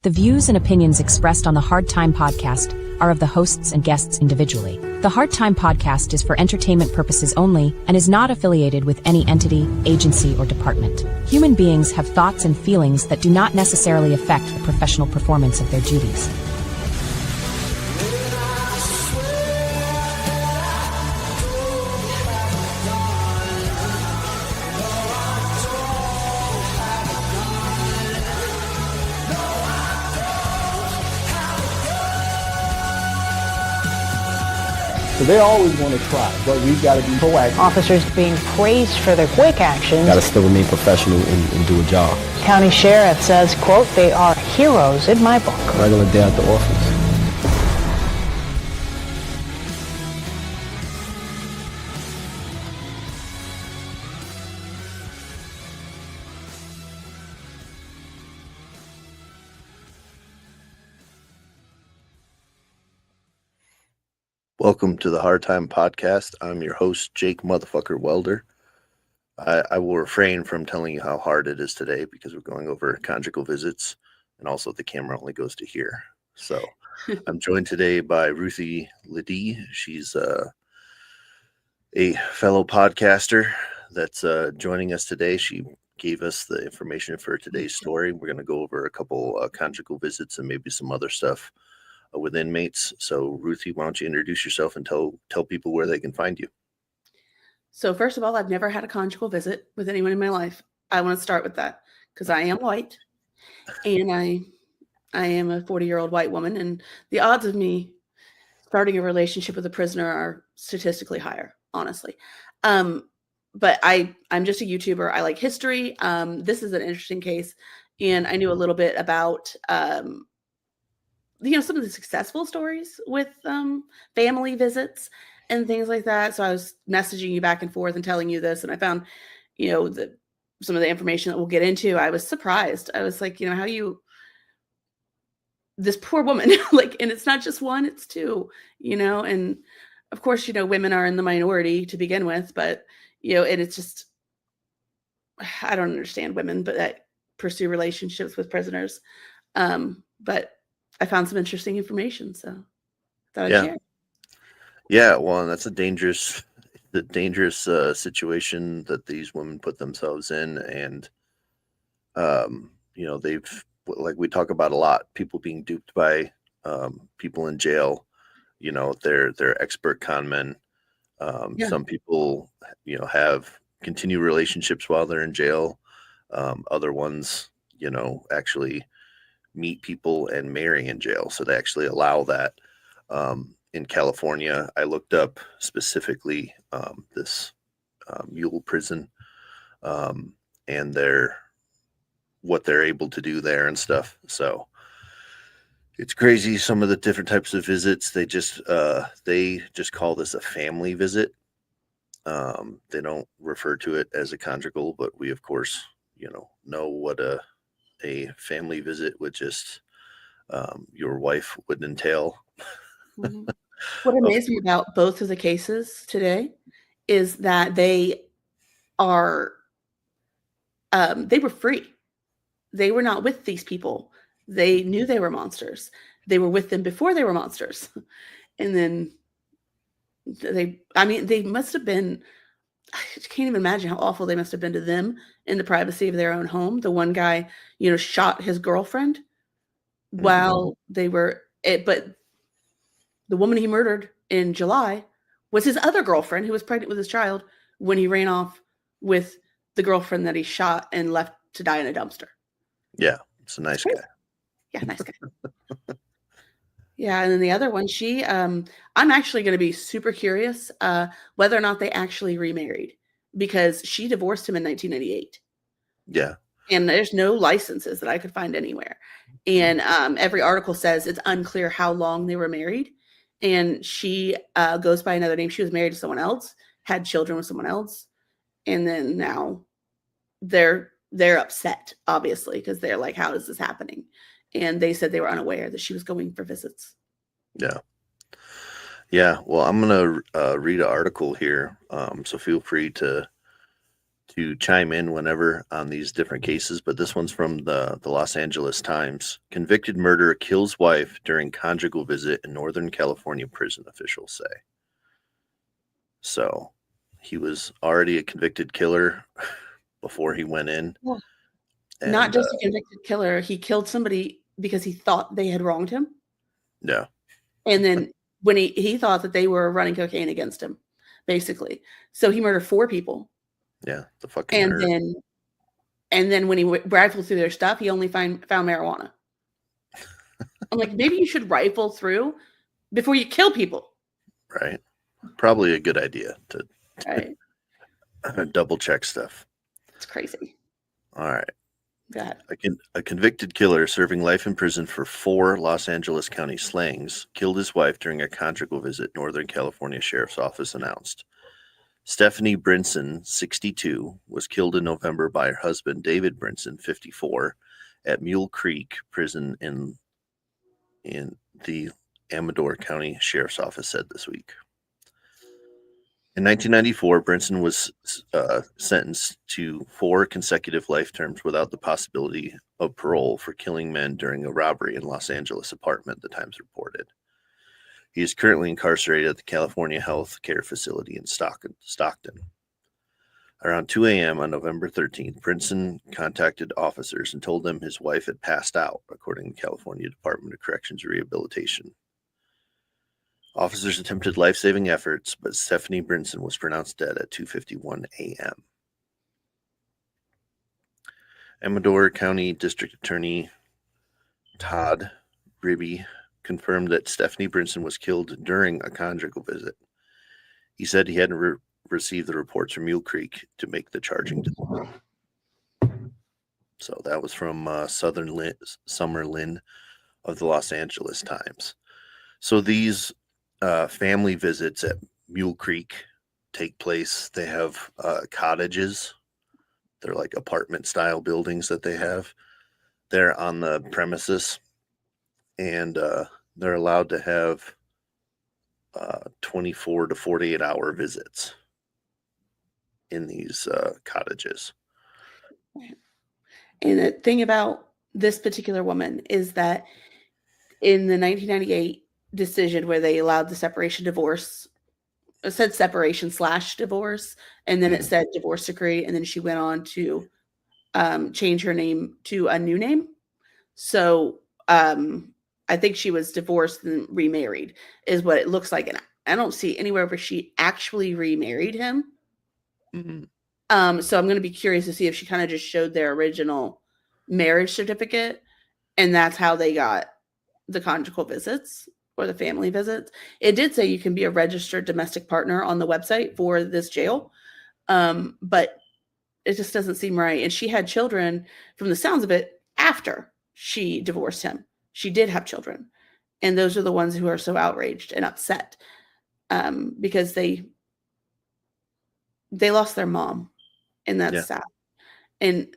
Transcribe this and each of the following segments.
The views and opinions expressed on the Hard Time Podcast are of the hosts and guests individually. The Hard Time Podcast is for entertainment purposes only and is not affiliated with any entity, agency, or department. Human beings have thoughts and feelings that do not necessarily affect the professional performance of their duties. So they always want to try, but we've got to be proactive. Officers being praised for their quick actions. Got to still remain professional and do a job. County Sheriff says, quote, they are heroes in my book. Regular day at the office. Welcome to the Hard Time Podcast. I'm your host, Jake Motherfucker Welder. I will refrain from telling you how hard it is today because we're going over conjugal visits, and also the camera only goes to here. So I'm joined today by Ruthie Ledee. She's a fellow podcaster that's joining us today. She gave us the information for today's story. We're going to go over a couple conjugal visits and maybe some other stuff with inmates. So Ruthie, why don't you introduce yourself and tell people where they can find you? So first of all, I've never had a conjugal visit with anyone in my life. I want to start with that because I am white and I am a 40-year-old white woman, and the odds of me starting a relationship with a prisoner are statistically higher, honestly. But I'm just a YouTuber. I like history. This is an interesting case, and I knew a little bit about some of the successful stories with family visits and things like that. So I was messaging you back and forth and telling you this, and I found, some of the information that we'll get into. I was surprised. I was like, this poor woman, and it's not just one, it's two, and of course, women are in the minority to begin with, but, and it's just, I don't understand women, but that pursue relationships with prisoners. But I found some interesting information, so I thought I'd share. Yeah, well, that's a dangerous situation that these women put themselves in, and they've, like we talk about a lot, people being duped by people in jail. They're expert con men. Some people, have continued relationships while they're in jail. Other ones, actually meet people and marry in jail. So they actually allow that. In California, I looked up specifically this mule prison and what they're able to do there and stuff. So it's crazy. Some of the different types of visits, they just call this a family visit. They don't refer to it as a conjugal, but we of course, know what a family visit with just your wife would entail. Mm-hmm. What amazed me about both of the cases today is that they were free. They were not with these people. They knew they were monsters. They were with them before they were monsters. And then they must have been, I can't even imagine how awful they must have been to them in the privacy of their own home. The one guy, shot his girlfriend while they were, but the woman he murdered in July was his other girlfriend who was pregnant with his child when he ran off with the girlfriend that he shot and left to die in a dumpster. Yeah, it's a nice guy. Yeah, nice guy. Yeah, and then the other one, I'm actually going to be super curious whether or not they actually remarried, because she divorced him in 1998. Yeah. And there's no licenses that I could find anywhere. And every article says it's unclear how long they were married. And she goes by another name. She was married to someone else, had children with someone else. And then now they're upset, obviously, because they're like, how is this happening? And they said they were unaware that she was going for visits. Yeah. Yeah. Well, I'm going to read an article here. So feel free to to chime in whenever on these different cases, but this one's from the Los Angeles Times. Convicted murderer kills wife during conjugal visit in Northern California prison, officials say. So he was already a convicted killer before he went in. Yeah. And, Not just a convicted killer. He killed somebody because he thought they had wronged him. Yeah. And then when he thought that they were running cocaine against him, basically. So he murdered 4 people. Yeah, the fucking nerd. And then when he rifled through their stuff, he only found marijuana. I'm like, maybe you should rifle through before you kill people. Right. Probably a good idea to double check stuff. It's crazy. All right. Go ahead. A convicted killer serving life in prison for 4 Los Angeles County slangs killed his wife during a conjugal visit, Northern California Sheriff's Office announced. Stephanie Brinson, 62, was killed in November by her husband, David Brinson, 54, at Mule Creek Prison in the Amador County Sheriff's Office said this week. In 1994, Brinson was sentenced to 4 consecutive life terms without the possibility of parole for killing men during a robbery in Los Angeles apartment, the Times reported. He is currently incarcerated at the California Health Care Facility in Stockton. Around 2 a.m. on November 13th, Brinson contacted officers and told them his wife had passed out, according to California Department of Corrections Rehabilitation. Officers attempted life-saving efforts, but Stephanie Brinson was pronounced dead at 2:51 a.m. Amador County District Attorney Todd Ribby confirmed that Stephanie Brinson was killed during a conjugal visit. He said he hadn't received the reports from Mule Creek to make the charging decision. So that was from Summer Lynn of the Los Angeles Times. So these family visits at Mule Creek take place. They have cottages. They're like apartment style buildings that they have. They're on the premises, and they're allowed to have 24 to 48 hour visits in these cottages. And the thing about this particular woman is that in the 1998 decision where they allowed the separation divorce, it said separation / divorce, and then it said divorce decree, and then she went on to change her name to a new name. So I think she was divorced and remarried is what it looks like. And I don't see anywhere where she actually remarried him. Mm-hmm. So I'm going to be curious to see if she kind of just showed their original marriage certificate, and that's how they got the conjugal visits or the family visits. It did say you can be a registered domestic partner on the website for this jail, but it just doesn't seem right. And she had children, from the sounds of it, after she divorced him. She did have children, and those are the ones who are so outraged and upset because they lost their mom, and that's sad. And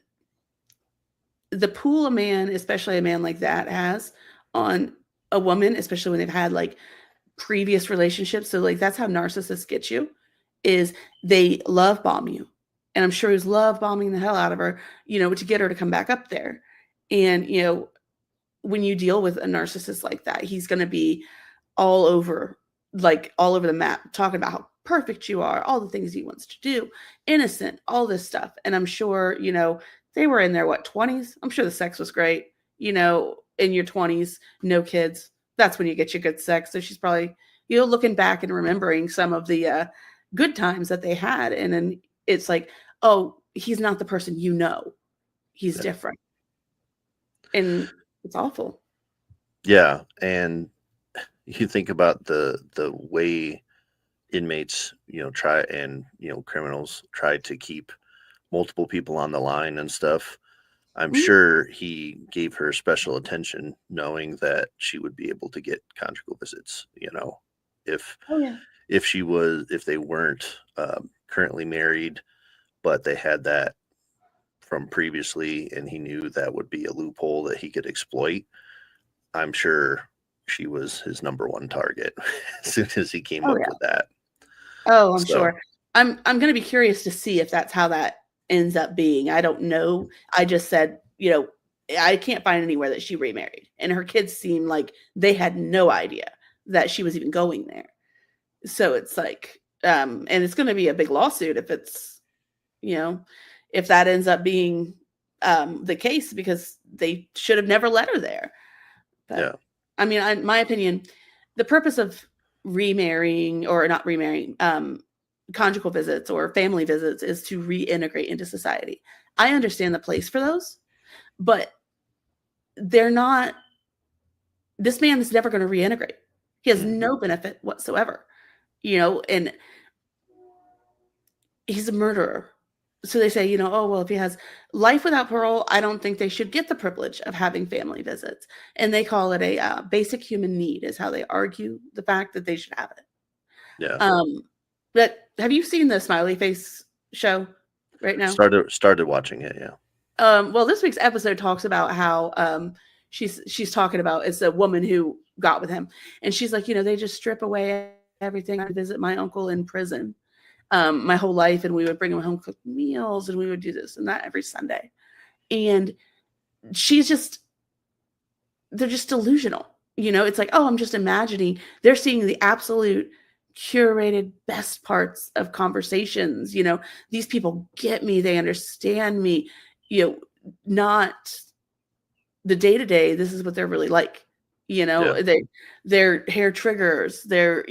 the pool a man, especially a man like that, has on a woman, especially when they've had like previous relationships. So like that's how narcissists get you, is they love bomb you. And I'm sure he was love bombing the hell out of her, to get her to come back up there. And, when you deal with a narcissist like that, he's going to be all over the map, talking about how perfect you are, all the things he wants to do, innocent, all this stuff. And I'm sure, they were in their 20s. I'm sure the sex was great, in your 20s, no kids. That's when you get your good sex. So she's probably, looking back and remembering some of the good times that they had. And then it's like, oh, he's not the person he's different. And it's awful. Yeah. And you think about the way inmates, criminals try to keep multiple people on the line and stuff. I'm sure he gave her special attention, knowing that she would be able to get conjugal visits, if they weren't currently married, but they had that from previously, and he knew that would be a loophole that he could exploit. I'm sure she was his number one target as soon as he came up with that. Oh, I'm sure. I'm going to be curious to see if that's how that ends up being. I don't know. I just said, I can't find anywhere that she remarried. And her kids seem like they had no idea that she was even going there. So it's like, and it's going to be a big lawsuit if it's, if that ends up being the case, because they should have never let her there. But Yeah. I mean, in my opinion, the purpose of remarrying or not remarrying, conjugal visits or family visits is to reintegrate into society. I understand the place for those, but they're not. This man is never going to reintegrate. He has no benefit whatsoever, and he's a murderer. So they say, oh, well, if he has life without parole, I don't think they should get the privilege of having family visits. And they call it a basic human need, is how they argue the fact that they should have it. Yeah. But have you seen the Smiley Face show right now? Started watching it. Yeah. Well, this week's episode talks about how she's talking about, it's a woman who got with him, and she's like, they just strip away everything. I visit my uncle in prison my whole life, and we would bring him home cooked meals, and we would do this and that every Sunday. And they're just delusional. It's like, oh, I'm just imagining. They're seeing the absolute curated best parts of conversations. These people get me, they understand me, not the day-to-day. This is what they're really like. They're hair triggers. They're,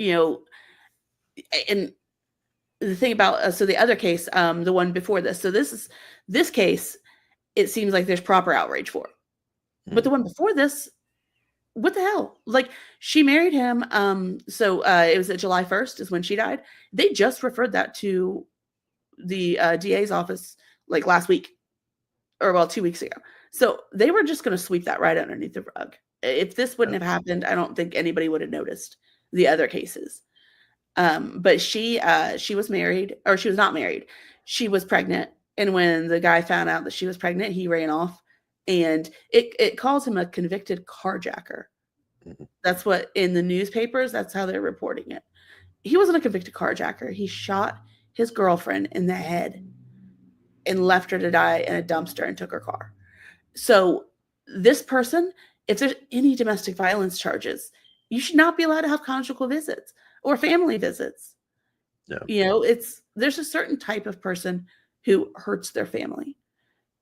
and the thing about, so the other case, the one before this, so this case, it seems like there's proper outrage for. But the one before this, what the hell? Like, she married him. So it was at July 1st is when she died. They just referred that to the DA's office like last week, or 2 weeks ago. So they were just going to sweep that right underneath the rug. If this wouldn't have happened, I don't think anybody would have noticed the other cases. But she was married, or she was not married. She was pregnant. And when the guy found out that she was pregnant, he ran off, and it calls him a convicted carjacker. That's what in the newspapers, that's how they're reporting it. He wasn't a convicted carjacker. He shot his girlfriend in the head and left her to die in a dumpster and took her car. So this person, if there's any domestic violence charges, you should not be allowed to have conjugal visits or family visits. Yeah. There's a certain type of person who hurts their family.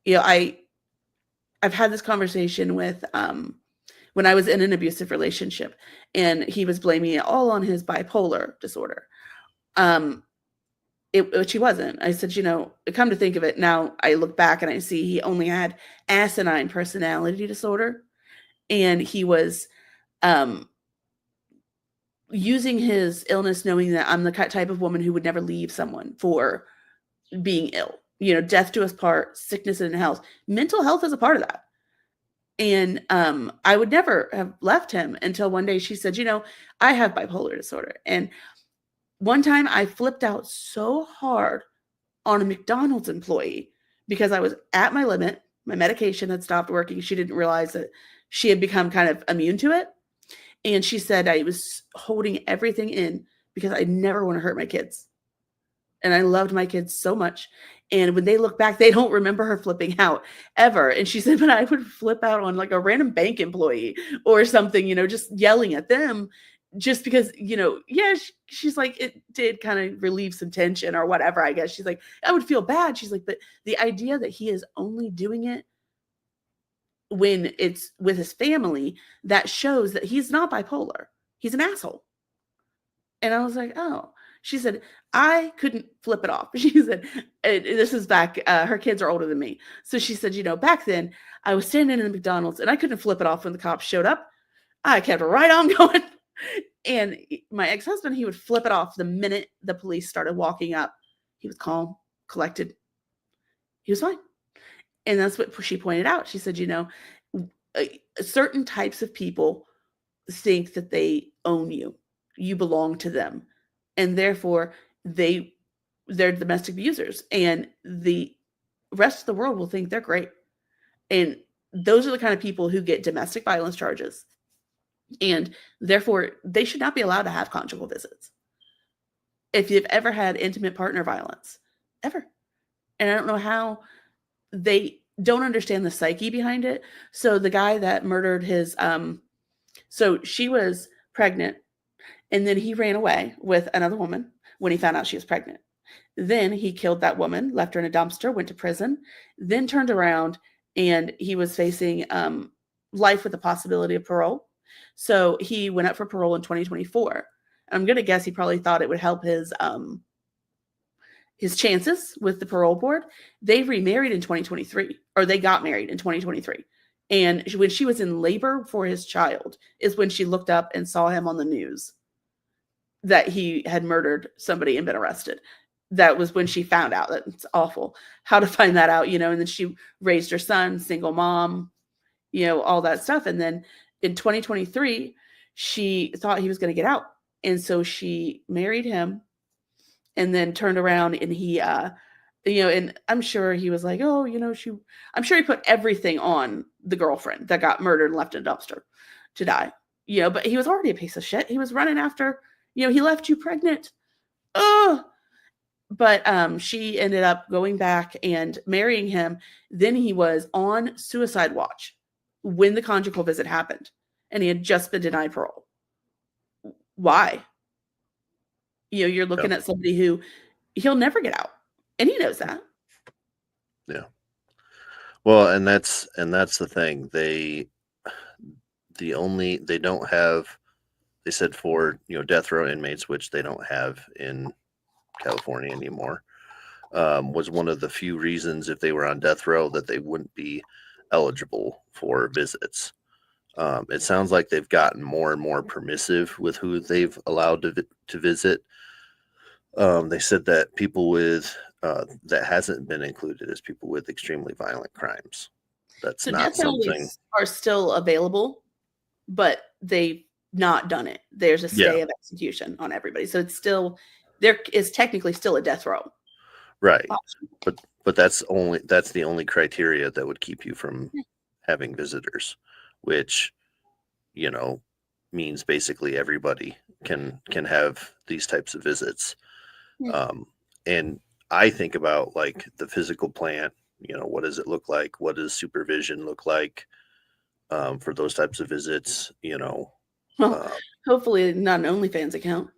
I've had this conversation with when I was in an abusive relationship, and he was blaming it all on his bipolar disorder. Which he wasn't. I said, come to think of it, now I look back and I see he only had asinine personality disorder, and he was using his illness, knowing that I'm the type of woman who would never leave someone for being ill. Death do us part, sickness and health. Mental health is a part of that. And I would never have left him until one day she said, I have bipolar disorder. And one time I flipped out so hard on a McDonald's employee because I was at my limit. My medication had stopped working. She didn't realize that she had become kind of immune to it. And she said I was holding everything in because I never want to hurt my kids. And I loved my kids so much. And when they look back, they don't remember her flipping out ever. And she said, but I would flip out on like a random bank employee or something, just yelling at them just because, she's like, it did kind of relieve some tension or whatever, I guess. She's like, I would feel bad. She's like, but the idea that he is only doing it when it's with his family, that shows that he's not bipolar. He's an asshole. And I was like, oh. She said, I couldn't flip it off. She said, this is back, her kids are older than me. So she said, back then I was standing in the McDonald's and I couldn't flip it off when the cops showed up. I kept right on going. And my ex-husband, he would flip it off the minute the police started walking up. He was calm, collected. He was fine. And that's what she pointed out. She said, certain types of people think that they own you. You belong to them. And therefore, they're domestic abusers. And the rest of the world will think they're great. And those are the kind of people who get domestic violence charges. And therefore, they should not be allowed to have conjugal visits. If you've ever had intimate partner violence, ever. And I don't know how they don't understand the psyche behind it. So the guy that murdered his, so she was pregnant, and then he ran away with another woman when he found out she was pregnant. Then he killed that woman, left her in a dumpster, went to prison, then turned around, and he was facing life with the possibility of parole. So he went up for parole in 2024. I'm going to guess he probably thought it would help his chances with the parole board. They remarried in 2023, or they got married in 2023. And when she was in labor for his child is when she looked up and saw him on the news that he had murdered somebody and been arrested. That was when she found out. That it's awful how to find that out, and then she raised her son, single mom, all that stuff. And then in 2023, she thought he was going to get out. And so she married him and then turned around, and he, and I'm sure he was like, oh, I'm sure he put everything on the girlfriend that got murdered and left in a dumpster to die, but he was already a piece of shit. He was running after, he left you pregnant. Oh, but she ended up going back and marrying him. Then he was on suicide watch when the conjugal visit happened, and he had just been denied parole. Why? You're looking at somebody who he'll never get out, and he knows that. Yeah. Well, and that's the thing. They don't have, they said for, death row inmates, which they don't have in California anymore, was one of the few reasons if they were on death row that they wouldn't be eligible for visits. It sounds like they've gotten more and more permissive with who they've allowed to visit. They said that people with that hasn't been included as people with extremely violent crimes. That's so not something are still available, but they've not done it. There's a stay of execution on everybody, so it's still there is technically still a death row, right? But that's the only criteria that would keep you from having visitors, which means basically everybody can have these types of visits. And I think about like the physical plant, what does it look like? What does supervision look like for those types of visits? Hopefully not an OnlyFans account.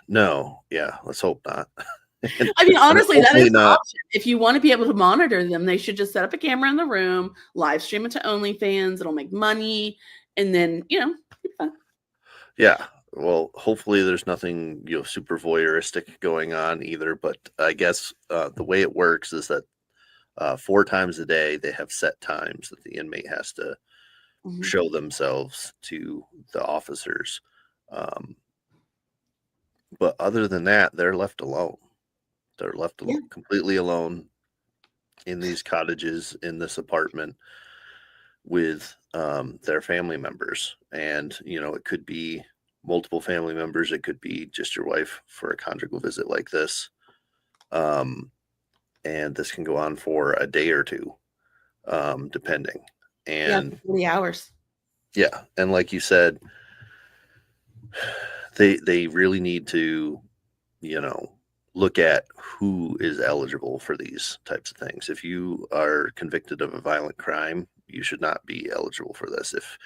No, yeah, let's hope not. I mean, honestly, that is an option. If you want to be able to monitor them, they should just set up a camera in the room, live stream it to OnlyFans. It'll make money, and then it'll be fun. Yeah. Well, hopefully there's nothing super voyeuristic going on either. But I guess the way it works is that 4 times a day they have set times that the inmate has to show themselves to the officers. But other than that, they're left alone. They're left completely alone in these cottages, in this apartment with their family members. And, it could be multiple family members. It could be just your wife for a conjugal visit like this. And this can go on for a day or two, depending. And 40 hours. Yeah. And like you said, they really need to, look at who is eligible for these types of things. If you are convicted of a violent crime, you should not be eligible for this. If,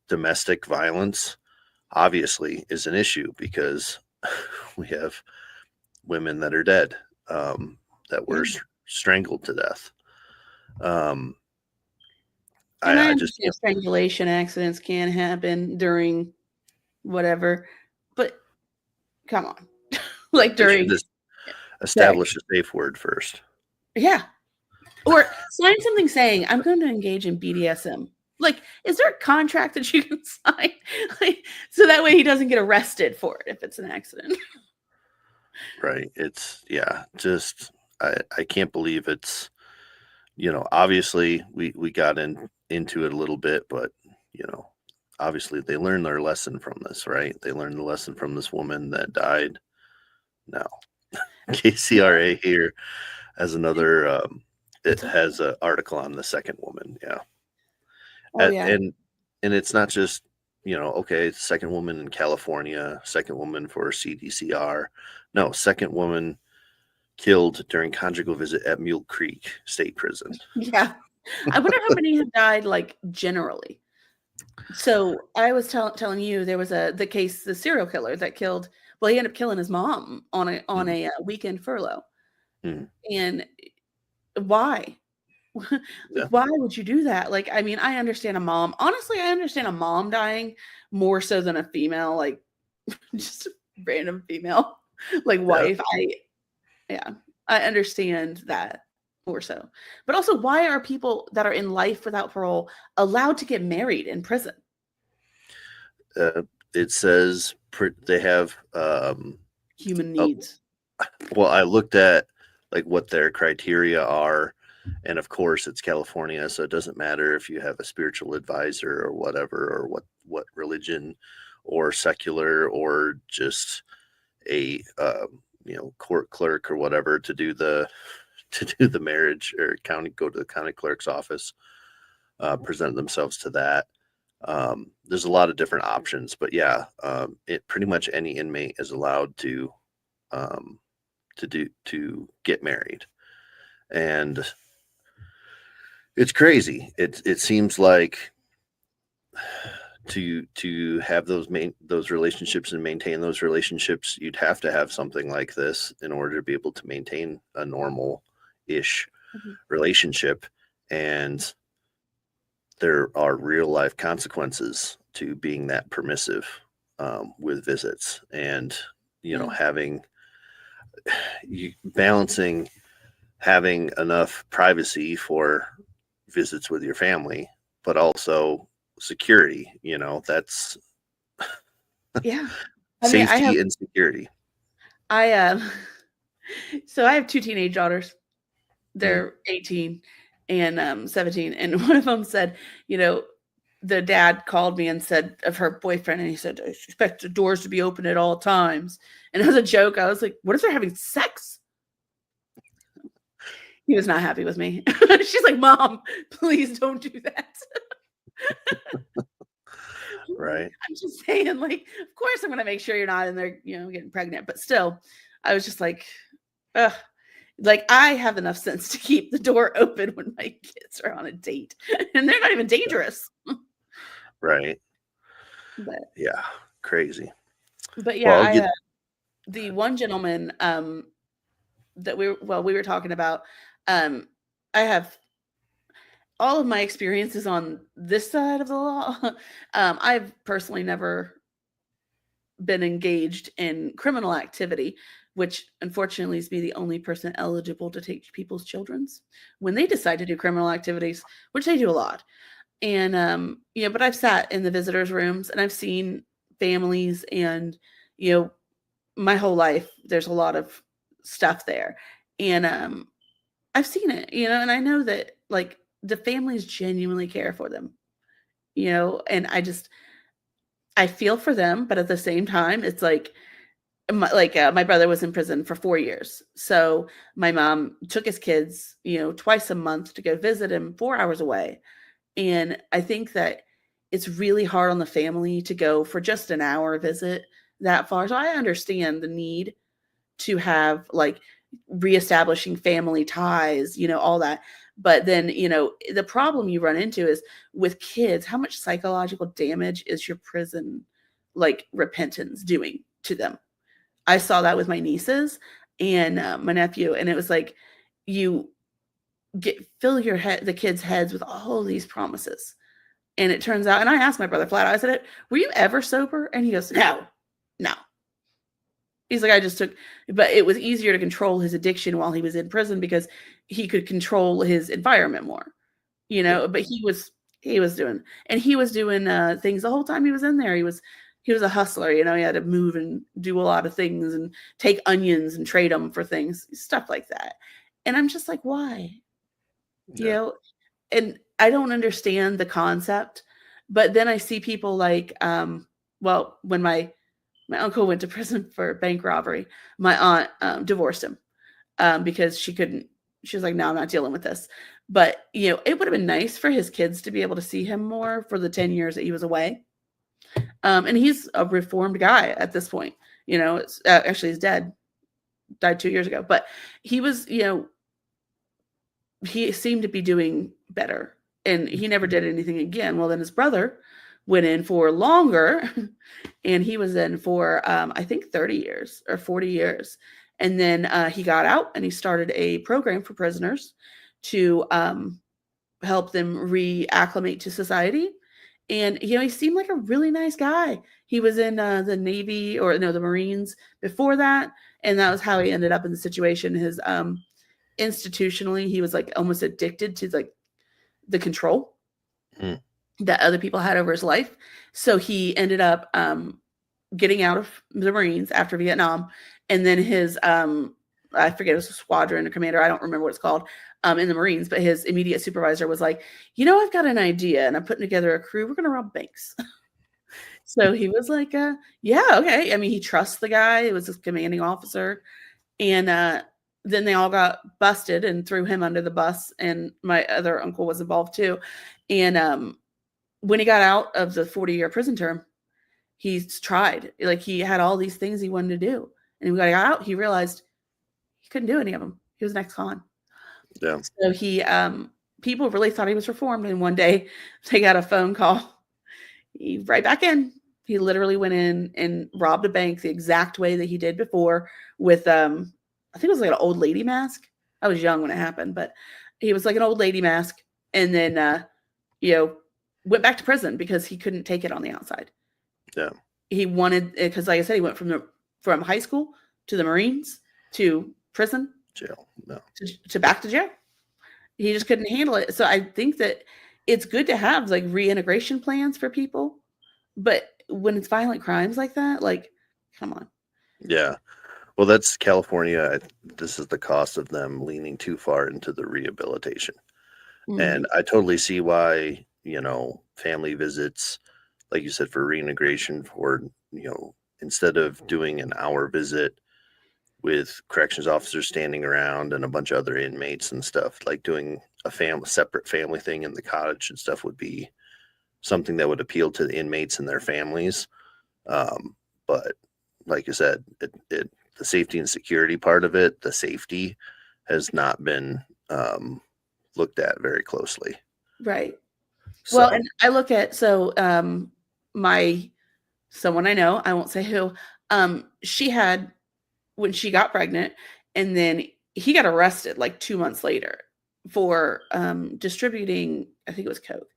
domestic violence obviously is an issue because we have women that are dead, that were strangled to death. I just strangulation accidents can happen during whatever, but come on. Like during establish a safe word first. Yeah. Or sign something saying, I'm going to engage in BDSM. Like, is there a contract that you can sign? So that way he doesn't get arrested for it if it's an accident. Right. It's just I can't believe it's obviously we got into it a little bit, but obviously they learned their lesson from this, right? They learned the lesson from this woman that died. Now, KCRA here has another. It has an article on the second woman. Yeah. And it's not just second woman in California, second woman for CDCR. No, second woman killed during conjugal visit at Mule Creek State Prison. Yeah. I wonder how many have died, like, generally. So I was telling you there was the case, the serial killer that killed. Well, he ended up killing his mom on a weekend furlough. Mm. And why? Yeah. Why would you do that? Like, I mean, I understand a mom. Honestly, I understand a mom dying more so than a female, like just a random female, like wife. I understand that more so. But also, why are people that are in life without parole allowed to get married in prison? It says they have Human needs. well, I looked at like what their criteria are, and of course it's California, so it doesn't matter if you have a spiritual advisor or whatever, or what religion, or secular, or just a court clerk or whatever to do the marriage, or go to the county clerk's office, present themselves to that. There's a lot of different options, but yeah, it pretty much any inmate is allowed to get married, and it's crazy. It seems like to have those relationships and maintain those relationships, you'd have to have something like this in order to be able to maintain a normal-ish relationship, and there are real life consequences to being that permissive with visits, and balancing having enough privacy for visits with your family, but also security. That's safety and security. So I have two teenage daughters. They're 18 and 17, and one of them said, the dad called me and said of her boyfriend, and he said, I expect the doors to be open at all times. And as a joke, I was like, what if they're having sex? He was not happy with me. She's like, Mom, please don't do that. Right. I'm just saying, like, of course I'm going to make sure you're not in there, getting pregnant. But still, I was just like, ugh. Like, I have enough sense to keep the door open when my kids are on a date, and they're not even dangerous. Right. But yeah, crazy. But yeah, the one gentleman that we were talking about, I have all of my experiences on this side of the law. I've personally never been engaged in criminal activity, which unfortunately is me the only person eligible to take people's children's when they decide to do criminal activities, which they do a lot. And, but I've sat in the visitors' rooms and I've seen families, and, my whole life, there's a lot of stuff there. And I've seen it, and I know that, like, the families genuinely care for them, and I feel for them, but at the same time, it's like, my brother was in prison for 4 years. So my mom took his kids, twice a month to go visit him 4 hours away. And I think that it's really hard on the family to go for just an hour visit that far. So I understand the need to have, like, reestablishing family ties, all that. But then, the problem you run into is with kids, how much psychological damage is your prison, like, repentance doing to them? I saw that with my nieces and my nephew, and it was like, you fill the kids' heads with all these promises. And it turns out, and I asked my brother flat out, I said, were you ever sober? And he goes, no. He's like, I just took, but it was easier to control his addiction while he was in prison because he could control his environment more, but he was doing things the whole time he was in there. He was a hustler, he had to move and do a lot of things and take onions and trade them for things, stuff like that. And I'm just like, why? And I don't understand the concept. But then I see people like, when my uncle went to prison for bank robbery, my aunt divorced him because she was like, no, I'm not dealing with this. But, it would have been nice for his kids to be able to see him more for the 10 years that he was away. And he's a reformed guy at this point. It's actually, he's dead died 2 years ago, but he was, he seemed to be doing better, and he never did anything again. Well, then his brother went in for longer, and he was in for, I think 30 years or 40 years. And then he got out and he started a program for prisoners to help them reacclimate to society. And, he seemed like a really nice guy. He was in the Navy, or no, the Marines before that. And that was how he ended up in the situation. His institutionally, he was like almost addicted to like the control that other people had over his life. So he ended up getting out of the Marines after Vietnam. And then his, I forget, it was a squadron or commander, I don't remember what it's called, in the Marines, but his immediate supervisor was like, I've got an idea and I'm putting together a crew. We're going to rob banks. So he was like, yeah, okay. I mean, he trusts the guy. It was his commanding officer. And then they all got busted and threw him under the bus. And my other uncle was involved too. And when he got out of the 40-year prison term, he's tried. Like, he had all these things he wanted to do. And when he got out, he realized he couldn't do any of them. He was an ex-con. Yeah. So he, people really thought he was reformed. And one day they got a phone call. He right back in. He literally went in and robbed a bank the exact way that he did before with, I think it was like an old lady mask. I was young when it happened, but he was like an old lady mask. And then, went back to prison because he couldn't take it on the outside. Yeah. He wanted, because like I said, he went from high school to the Marines to prison, jail, no, to back to jail. He just couldn't handle it. So I think that it's good to have like reintegration plans for people, but when it's violent crimes like that, like, come on. Yeah. Well, that's California. This is the cost of them leaning too far into the rehabilitation. And I totally see why, family visits, like you said, for reintegration, for, instead of doing an hour visit with corrections officers standing around and a bunch of other inmates and stuff, like doing a separate family thing in the cottage and stuff would be something that would appeal to the inmates and their families. But like you said, the safety and security part of it, the safety has not been looked at very closely. Right. So, Well, and I look at, someone I know, I won't say who, she had, when she got pregnant, and then he got arrested like 2 months later for distributing, I think it was coke,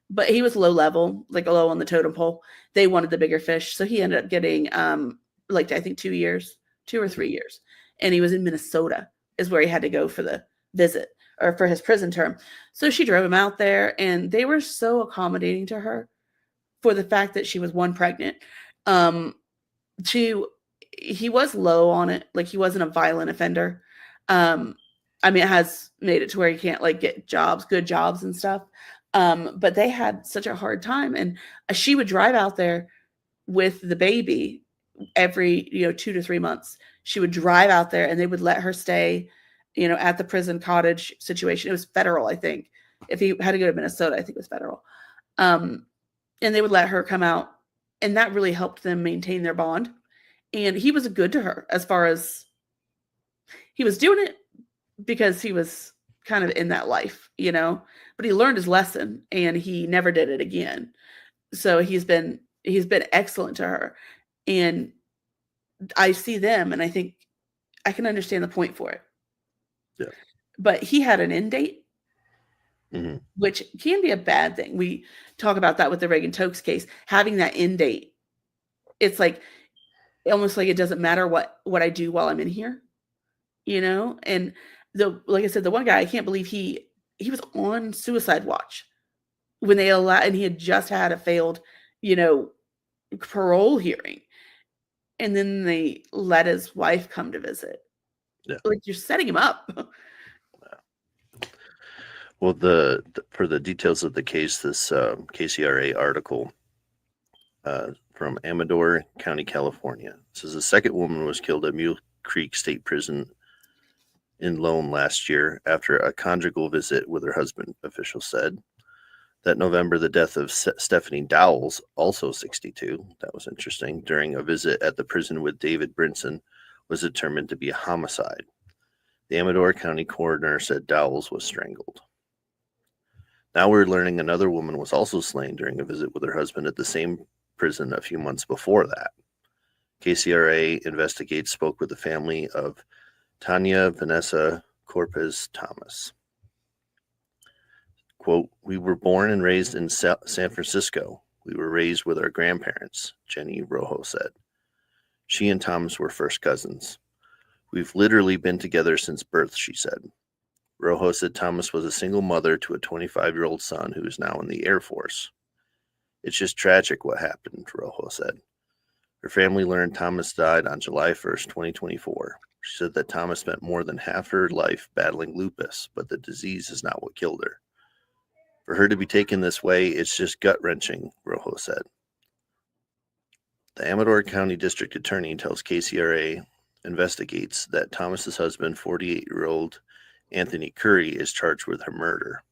but he was low level, like low on the totem pole. They wanted the bigger fish. So he ended up getting I think 2 years, 2 or 3 years. And he was in Minnesota is where he had to go for the visit, or for his prison term. So she drove him out there, and they were so accommodating to her for the fact that she was pregnant. He was low on it. Like, he wasn't a violent offender. It has made it to where he can't like get good jobs and stuff. But they had such a hard time. And she would drive out there with the baby every, 2 to 3 months. She would drive out there and they would let her stay, at the prison cottage situation. It was federal, I think. If he had to go to Minnesota, I think it was federal. And they would let her come out, and that really helped them maintain their bond. And he was good to her, as far as he was doing it because he was kind of in that life, but he learned his lesson and he never did it again. So he's been excellent to her. And I see them and I think I can understand the point for it. Yeah. But he had an end date, which can be a bad thing. We talk about that with the Reagan Tokes case, having that end date. It's like, almost like it doesn't matter what I do while I'm in here, and like I said, the one guy, I can't believe he was on suicide watch when they allowed, and he had just had a failed, parole hearing. And then they let his wife come to visit. Yeah. Like, you're setting him up. Well, for the details of the case, this KCRA article from Amador County, California, says a second woman was killed at Mule Creek State Prison in Lone last year after a conjugal visit with her husband, officials said. That November, the death of Stephanie Dowles, also 62, that was interesting, during a visit at the prison with David Brinson, was determined to be a homicide. The Amador County coroner said Dowles was strangled. Now we're learning another woman was also slain during a visit with her husband at the same prison a few months before that. KCRA Investigates spoke with the family of Tanya Vanessa Corpez Thomas. Quote, "We were born and raised in San Francisco. We were raised with our grandparents," Jenny Rojo said. She and Thomas were first cousins. "We've literally been together since birth," she said. Rojo said Thomas was a single mother to a 25-year-old son who is now in the Air Force. "It's just tragic what happened," Rojo said. Her family learned Thomas died on July 1st, 2024. She said that Thomas spent more than half her life battling lupus, but the disease is not what killed her. "For her to be taken this way, it's just gut-wrenching," Rojo said. The Amador County District Attorney tells KCRA Investigates that Thomas's husband, 48-year-old Anthony Curry, is charged with her murder.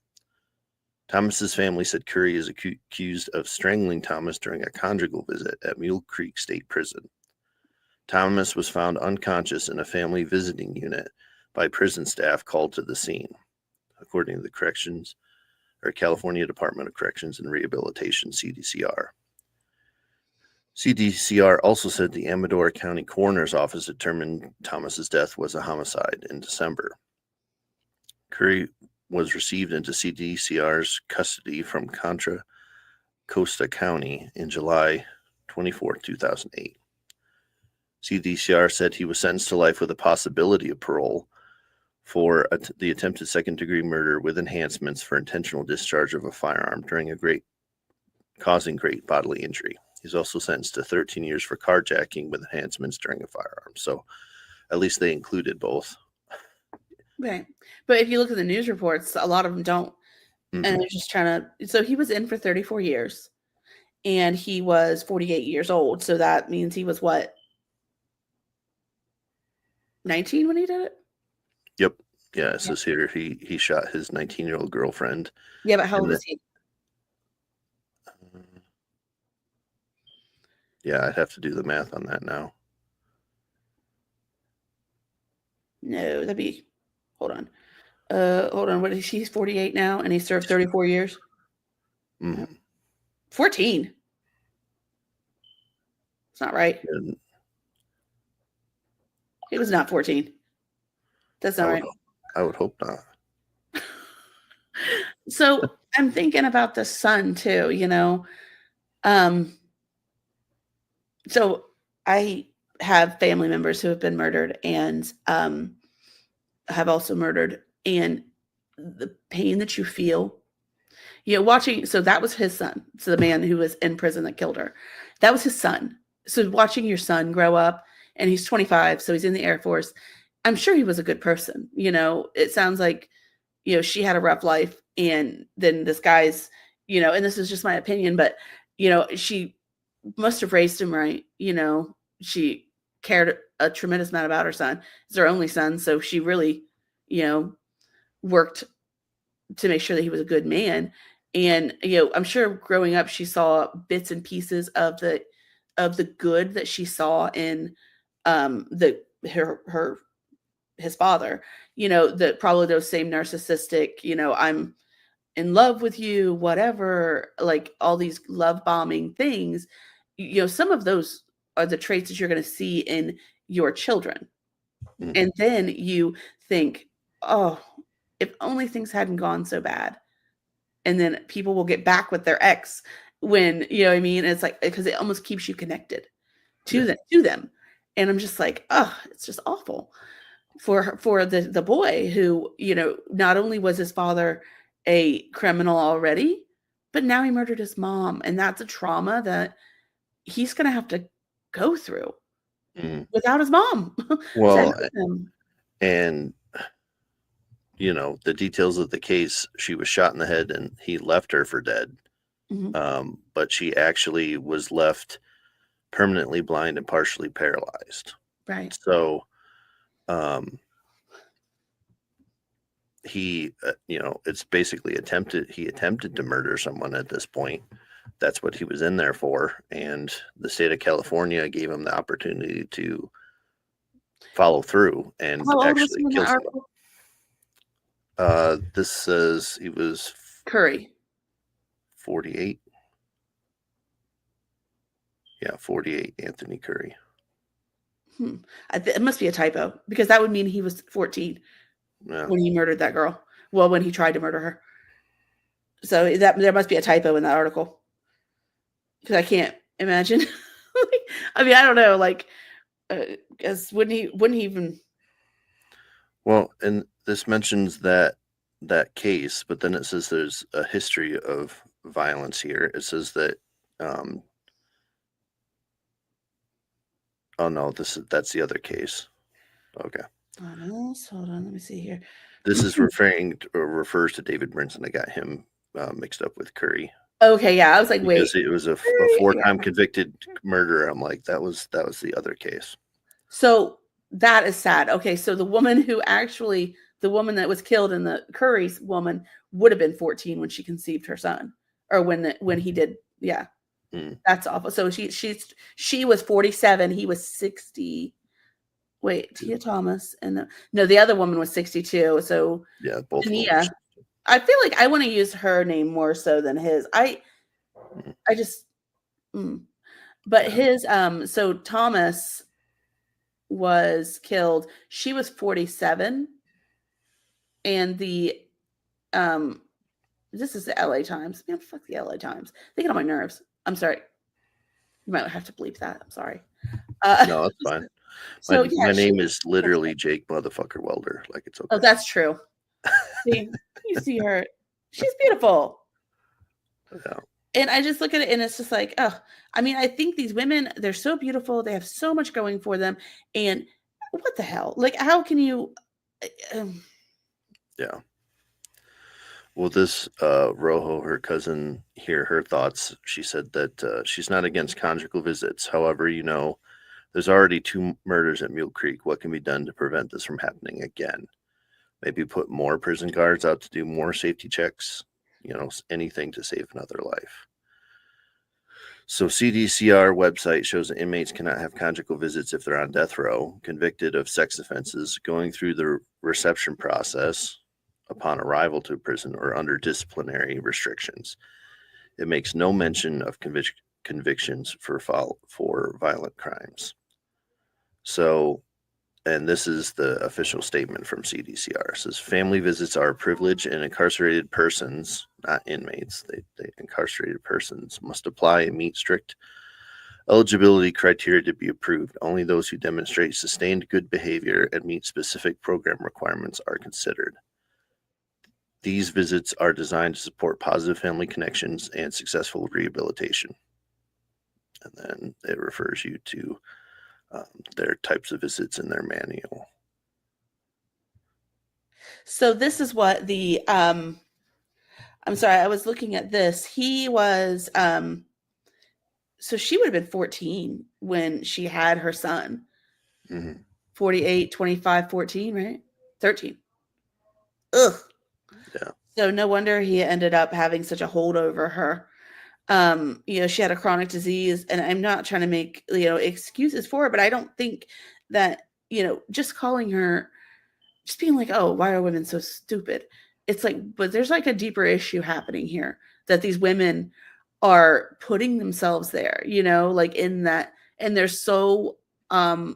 Thomas's family said Curry is accused of strangling Thomas during a conjugal visit at Mule Creek State Prison. Thomas was found unconscious in a family visiting unit by prison staff called to the scene, according to the California Department of Corrections and Rehabilitation, CDCR. CDCR also said the Amador County Coroner's Office determined Thomas's death was a homicide in December. Curry was received into CDCR's custody from Contra Costa County in July 24, 2008. CDCR said he was sentenced to life with a possibility of parole for the attempted second-degree murder with enhancements for intentional discharge of a firearm causing great bodily injury. He's also sentenced to 13 years for carjacking with enhancements during a firearm. So at least they included both. Right. But if you look at the news reports, a lot of them don't. Mm-hmm. And they're just trying to. So he was in for 34 years and he was 48 years old. So that means he was what? 19 when he did it? Yep. Yeah. It says here he shot his 19-year-old girlfriend. Yeah, but how old is he? Yeah, I'd have to do the math on that now. No, that'd be. Hold on. What is he's 48 now and he served 34 years? Mm-hmm. 14. It's not right. It was not 14. That's not right. I would hope not. So I'm thinking about the son too, you know. So I have family members who have been murdered and have also murdered, and the pain that you feel, you know, watching. So that was his son. So the man who was in prison that killed her, that was his son. So watching your son grow up, and he's 25, so he's in the Air Force. I'm sure he was a good person. You know, it sounds like, you know, she had a rough life, and then this guy's, you know, and this is just my opinion, but, you know, she must have raised him right. You know, she cared a tremendous amount about her son. It's her only son, so she really, you know, worked to make sure that he was a good man. And, you know, I'm sure growing up she saw bits and pieces of the good that she saw in his father, you know, that probably those same narcissistic, you know, I'm in love with you, whatever, like all these love bombing things, you know, some of those are the traits that you're going to see in your children. Mm-hmm. And then you think, oh, if only things hadn't gone so bad. And then people will get back with their ex when, you know what I mean? It's like, because it almost keeps you connected to them. And I'm just like, oh, it's just awful for the boy who, you know, not only was his father a criminal already, but now he murdered his mom. And that's a trauma that he's going to have to go through without his mom. Well, and, you know, the details of the case, she was shot in the head and he left her for dead. Mm-hmm. But she actually was left permanently blind and partially paralyzed. Right. So, he, you know, it's basically he attempted to murder someone at this point. That's what he was in there for. And the state of California gave him the opportunity to follow through and How old was actually he in that kill someone. article? This says he was Curry. 48. Yeah, 48, Anthony Curry. It must be a typo because that would mean he was 14 when he murdered that girl. Well, when he tried to murder her. So that there must be a typo in that article because I can't imagine. I mean, I don't know. Like, because wouldn't he even? Well, and this mentions that case, but then it says there's a history of violence here. It says that. Oh no, that's the other case. Okay. Hold on, let me see here. This is refers to David Brinson. I got him mixed up with Curry. Okay, yeah, I was like, because wait, it was a 4-time convicted murderer. I'm like, that was the other case. So that is sad. Okay, so the woman that was killed in the Curry's woman would have been 14 when she conceived her son, or when he did. Yeah, that's awful. So she was 47. He was 60. Wait, Tia Thomas and the other woman was 62. So yeah, both. Tia, I feel like I want to use her name more so than his. I just, but his. So Thomas was killed. She was 47, and the this is the LA Times. Man, fuck the LA Times. They get on my nerves. I'm sorry. You might have to bleep that. I'm sorry. No, that's fine. So my name is literally Jake Motherfucker Welder. Like, it's okay. Oh, that's true. See, you see her. She's beautiful. Yeah. And I just look at it and it's just like, oh, I mean, I think these women, they're so beautiful. They have so much going for them. And what the hell? Like, how can you? Yeah. Well, this Rojo, her cousin, here, her thoughts. She said that she's not against conjugal visits. However, there's already 2 murders at Mule Creek. What can be done to prevent this from happening again? Maybe put more prison guards out to do more safety checks. Anything to save another life. So CDCR website shows that inmates cannot have conjugal visits if they're on death row, convicted of sex offenses, going through the reception process upon arrival to prison, or under disciplinary restrictions. It makes no mention of convictions for violent crimes. So, and this is the official statement from CDCR. It says family visits are a privilege, and incarcerated persons, not inmates, they incarcerated persons must apply and meet strict eligibility criteria to be approved. Only those who demonstrate sustained good behavior and meet specific program requirements are considered. These visits are designed to support positive family connections and successful rehabilitation. And then it refers you to their types of visits in their manual. So this is what the I'm sorry, I was looking at this. He was so she would have been 14 when she had her son. 48, 25, 14, right? 13. Ugh. Yeah. So no wonder he ended up having such a hold over her. She had a chronic disease, and I'm not trying to make, excuses for it, but I don't think that, just calling her, just being like, oh, why are women so stupid? It's like, but there's like a deeper issue happening here that these women are putting themselves there, like in that, and they're so,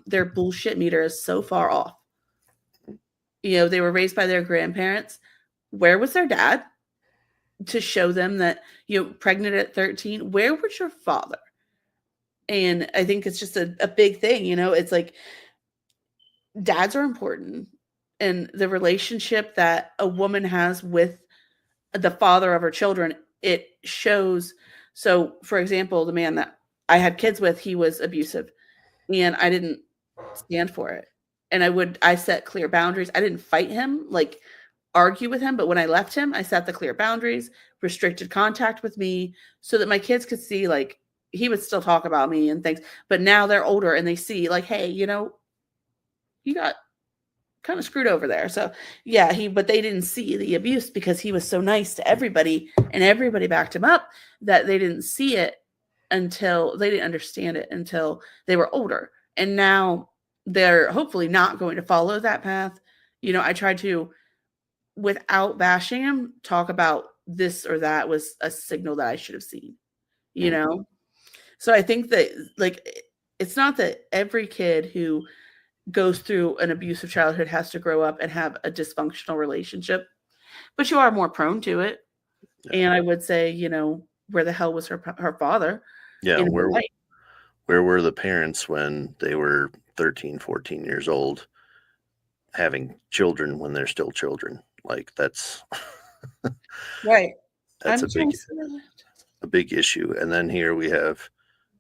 their bullshit meter is so far off. They were raised by their grandparents. Where was their dad to show them that, pregnant at 13? Where was your father? And I think it's just a big thing, it's like dads are important, and the relationship that a woman has with the father of her children, it shows. So, for example, the man that I had kids with, he was abusive, and I didn't stand for it. And I set clear boundaries. I didn't fight him, like argue with him, but when I left him, I set the clear boundaries, restricted contact with me, so that my kids could see, like, he would still talk about me and things, but now they're older and they see, like, hey, you got kind of screwed over there. So yeah, but they didn't see the abuse because he was so nice to everybody, and everybody backed him up, that they didn't see it until they didn't understand it until they were older. And now they're hopefully not going to follow that path. I try to, without bashing him, talk about this or that was a signal that I should have seen, you Mm. know? So I think that, like, it's not that every kid who goes through an abusive childhood has to grow up and have a dysfunctional relationship, but you are more prone to it. Yeah. And I would say, where the hell was her father Yeah, in her life? where were the parents when they were 13, 14 years old, having children when they're still children? Like that's Right. that's I'm a big issue. And then here we have,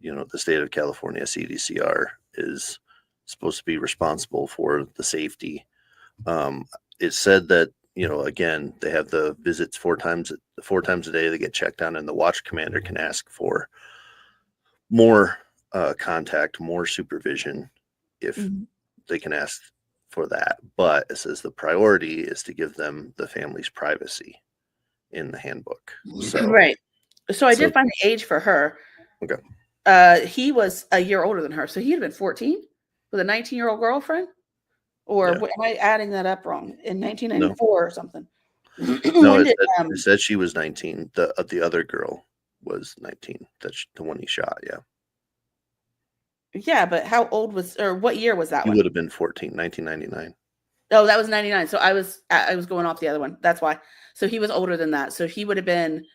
the state of California CDCR is supposed to be responsible for the safety. It said that, again, they have the visits four times a day. They get checked on, and the watch commander can ask for more contact, more supervision if Mhm. they can ask for that. But it says the priority is to give them the family's privacy in the handbook. So Right. So I So- did find the age for her. Okay. He was a year older than her, so he'd have been 14 with a 19-year-old girlfriend. Or Yeah. am I adding that up wrong? In No. 1994 or something. No, When it did, said, it said she was 19. The other girl was 19. That's the one he shot. Yeah. yeah, but how old was, or what year was that He one? would have been 14, 1999. Oh, that was 99. So I was going off the other one. That's why. So he was older than that. So he would have been,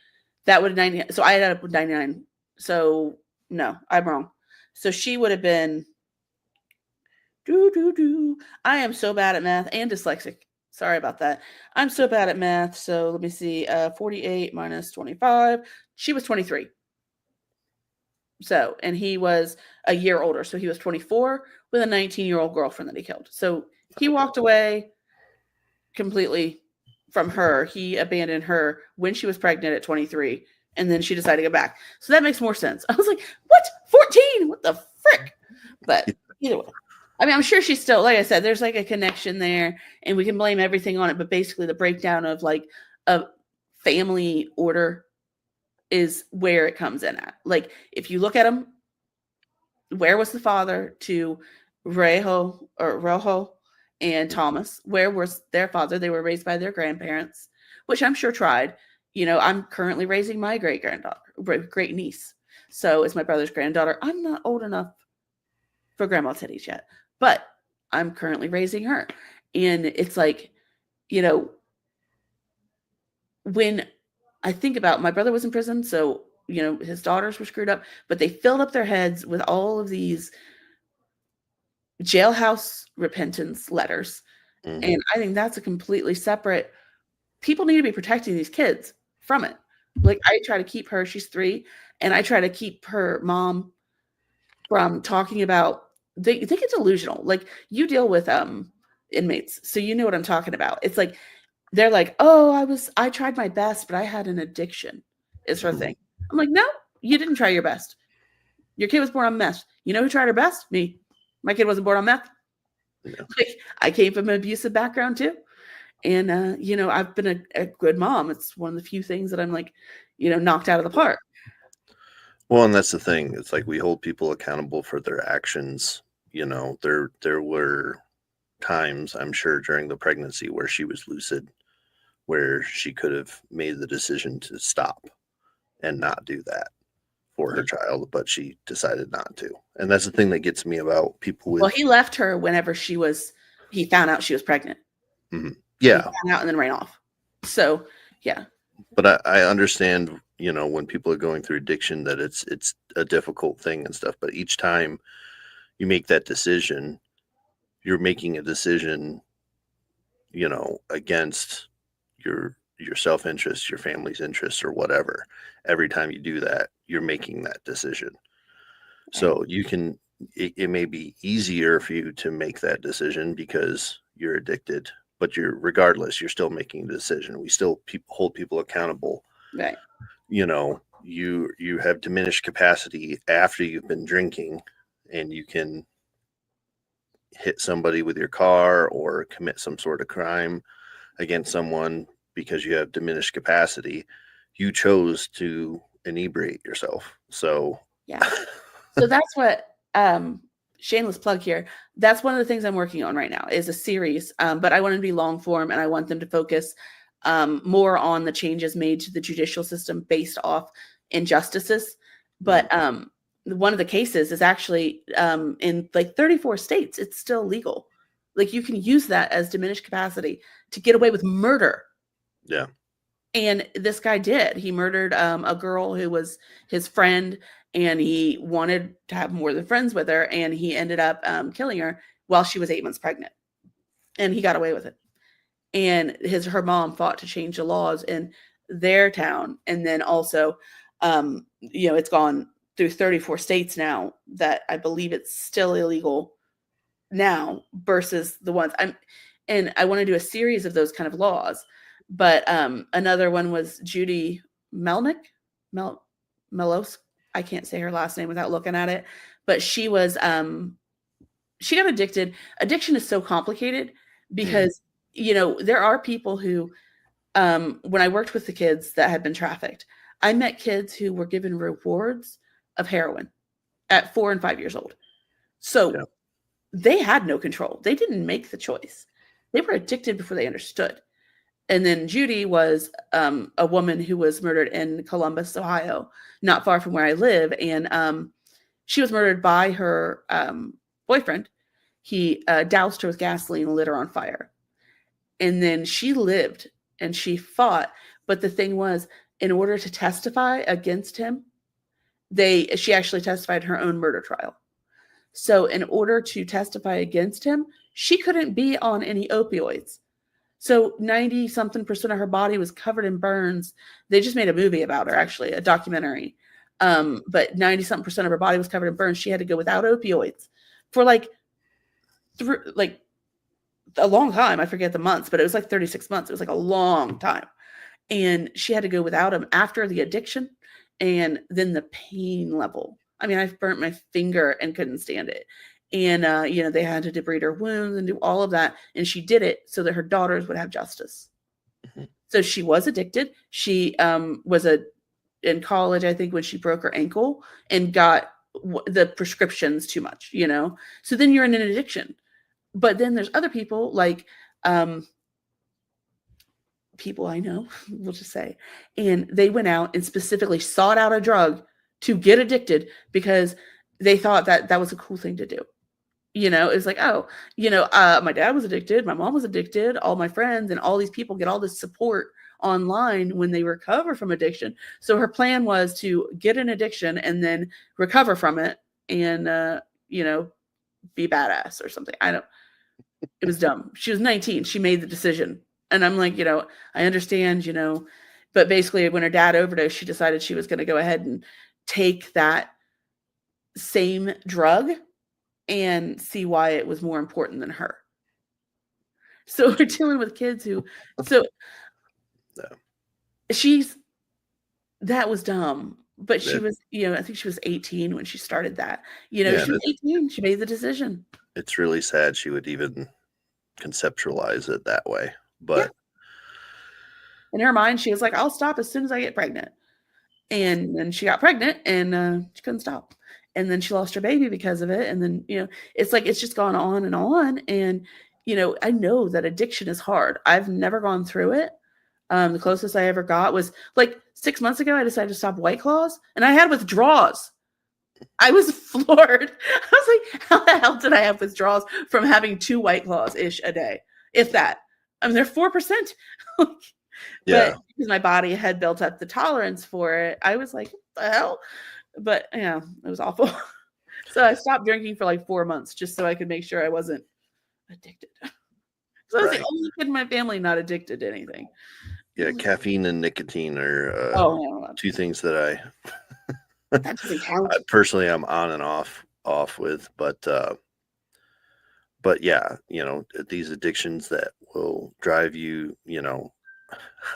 that would have 90. So I ended up with 99. So no, I'm wrong. So she would have been, I am so bad at math and dyslexic. Sorry about that. I'm so bad at math. So let me see. 48 minus 25. She was 23. So, and he was a year older. So he was 24 with a 19-year-old girlfriend that he killed. So he walked away completely from her. He abandoned her when she was pregnant at 23. And then she decided to go back. So that makes more sense. I was like, what? 14? What the frick? But either way. I mean, I'm sure she's still, like I said, there's like a connection there and we can blame everything on it. But basically the breakdown of like a family order is where it comes in at. Like if you look at them, where was the father to Rojo and Thomas? Where was their father? They were raised by their grandparents, which I'm sure tried. I'm currently raising my great niece. So it's my brother's granddaughter. I'm not old enough for grandma titties yet, but I'm currently raising her. And it's like, when I think about, my brother was in prison, so his daughters were screwed up, but they filled up their heads with all of these jailhouse repentance letters. Mhm. And I think that's a completely separate, people need to be protecting these kids from it. Like I try to keep her, she's 3, and I try to keep her mom from talking about, they get delusional. Like you deal with inmates, so you know what I'm talking about. It's like they're like, oh, I tried my best, but I had an addiction, is her thing. I'm like, no, you didn't try your best. Your kid was born on meth. You know who tried her best? Me. My kid wasn't born on meth. Yeah. Like, I came from an abusive background too. And, I've been a good mom. It's one of the few things that I'm like, knocked out of the park. Well, and that's the thing. It's like we hold people accountable for their actions. There were times, I'm sure, during the pregnancy where she was lucid, where she could have made the decision to stop and not do that for her child, but she decided not to. And that's the thing that gets me about people with. Well, he left her whenever he found out she was pregnant. Mhm. He Yeah. found out and then ran off. So, yeah. But I understand, when people are going through addiction, that it's a difficult thing and stuff. But each time you make that decision, you're making a decision, against your self-interest, your family's interests, or whatever. Every time you do that, you're making that decision. So it may be easier for you to make that decision because you're addicted, but regardless, you're still making a decision. We still hold people accountable. Right. You have diminished capacity after you've been drinking, and you can hit somebody with your car or commit some sort of crime against someone because you have diminished capacity. You chose to inebriate yourself. So yeah. So that's what shameless plug here. That's one of the things I'm working on right now is a series, but I want it to be long form, and I want them to focus more on the changes made to the judicial system based off injustices. But one of the cases is actually in like 34 states, it's still legal. Like you can use that as diminished capacity to get away with murder. Yeah. And this guy did. He murdered a girl who was his friend, and he wanted to have more than friends with her, and he ended up killing her while she was 8 months pregnant. And he got away with it. And her mom fought to change the laws in their town. And then also, it's gone through 34 states now that I believe it's still illegal now versus the ones and I want to do a series of those kind of laws. But another one was Judy Melnick, Melos. I can't say her last name without looking at it, but she was she got addicted. Addiction is so complicated because there are people who when I worked with the kids that had been trafficked, I met kids who were given rewards of heroin at 4 and 5 years old. So they had no control. They didn't make the choice. They were addicted before they understood. And then Judy was a woman who was murdered in Columbus, Ohio, not far from where I live. And she was murdered by her boyfriend. He doused her with gasoline and lit her on fire. And then she lived and she fought. But the thing was, in order to testify against him, she actually testified in her own murder trial. So in order to testify against him, she couldn't be on any opioids. So 90-something% of her body was covered in burns. They just made a movie about her, actually, a documentary. But 90-something% of her body was covered in burns. She had to go without opioids for like a long time. I forget the months, but it was like 36 months. It was like a long time. And she had to go without them after the addiction and then the pain level. I mean, I've burnt my finger and couldn't stand it. And, they had to debride her wounds and do all of that. And she did it so that her daughters would have justice. Mm-hmm. So she was addicted. She was in college, I think, when she broke her ankle and got the prescriptions too much, So then you're in an addiction. But then there's other people like people I know, we'll just say, and they went out and specifically sought out a drug to get addicted because they thought that was a cool thing to do. It's like, my dad was addicted. My mom was addicted. All my friends and all these people get all this support online when they recover from addiction. So her plan was to get an addiction and then recover from it and, be badass or something. It was dumb. She was 19. She made the decision. And I'm like, I understand, but basically when her dad overdosed, she decided she was going to go ahead and take that same drug and see why it was more important than her. So we're dealing with kids that was dumb, but she was, I think she was 18 when she started that, she was 18, she made the decision. It's really sad she would even conceptualize it that way, but in her mind, she was like, I'll stop as soon as I get pregnant. And then she got pregnant and she couldn't stop. And then she lost her baby because of it. And then, it's like, it's just gone on and on. And, I know that addiction is hard. I've never gone through it. The closest I ever got was like 6 months ago, I decided to stop White Claws and I had withdrawals. I was floored. I was like, how the hell did I have withdrawals from having 2 White Claws-ish a day? If that. I mean, they're 4%. But because my body had built up the tolerance for it, I was like, what the hell? But it was awful. So I stopped drinking for like 4 months just so I could make sure I wasn't addicted. So I was the only kid in my family not addicted to anything. Yeah, caffeine and nicotine are two things that I personally I'm on and off with, but yeah, these addictions that will drive you,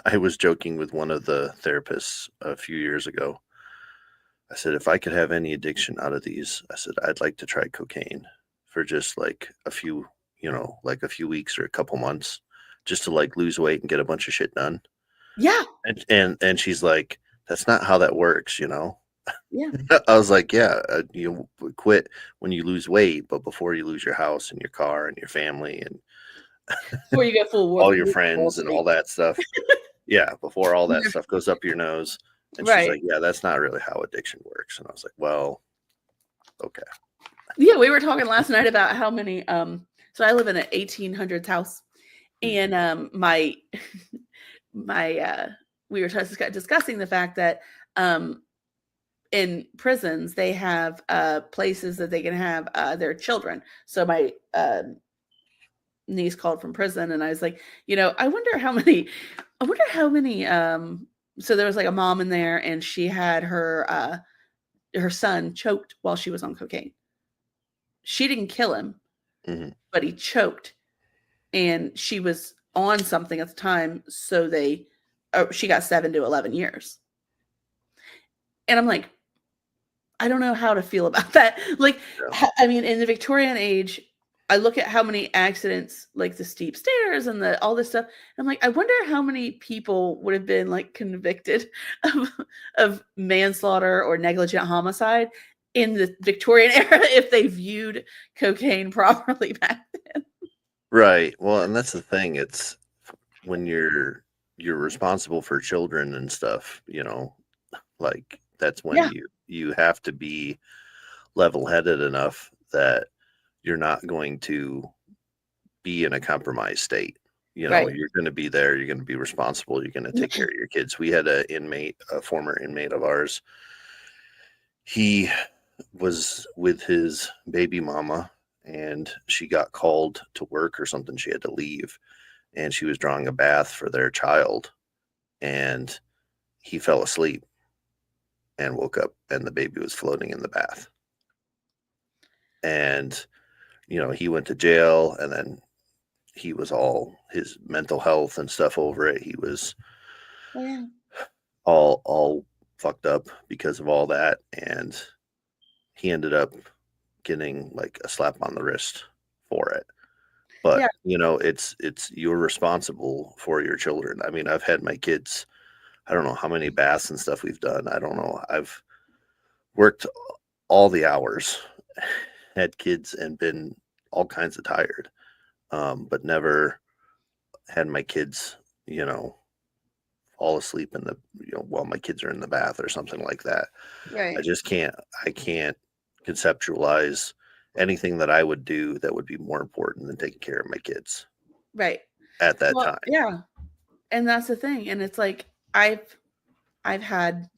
I was joking with one of the therapists a few years ago. I said, if I could have any addiction out of these, I said, I'd like to try cocaine for just like a few weeks or a couple months just to like lose weight and get a bunch of shit done. Yeah. And she's like, that's not how that works, Yeah. I was like, yeah, you quit when you lose weight, but before you lose your house and your car and your family and Before you get full all your Wall friends and Street. all that stuff. Yeah, before all that stuff goes up your nose. And she's Right. like, yeah, that's not really how addiction works. And I was like, well, okay. Yeah, we were talking last night about how many so I live in an 1800s house, and my we were discussing the fact that in prisons they have places that they can have their children. So my niece called from prison, and I was like, I wonder how many so there was like a mom in there, and she had her son choked while she was on cocaine. She didn't kill him, but he choked, and she was on something at the time, so she got 7 to 11 years. And I'm like, I don't know how to feel about that. Like, I mean, in the Victorian age, I look at how many accidents, like the steep stairs and all this stuff. I'm like, I wonder how many people would have been like convicted of manslaughter or negligent homicide in the Victorian era if they viewed cocaine properly back then. Right. Well, and that's the thing. It's when you're responsible for children and stuff, like that's when you have to be level-headed enough that you're not going to be in a compromised state. You're going to be there. You're going to be responsible. You're going to take care of your kids. We had a former inmate of ours. He was with his baby mama, and she got called to work or something. She had to leave, and she was drawing a bath for their child, and he fell asleep and woke up, and the baby was floating in the bath. And he went to jail, and then he was all his mental health and stuff over it. He was all fucked up because of all that, and he ended up getting like a slap on the wrist for it. But it's you're responsible for your children. I mean, I've had my kids, I don't know how many baths and stuff we've done. I don't know. I've worked all the hours, had kids, and been all kinds of tired, but never had my kids, fall asleep in the, while my kids are in the bath or something like that. Right. I can't conceptualize anything that I would do that would be more important than taking care of my kids. Right. At that time. Yeah. And that's the thing. And it's like, I've had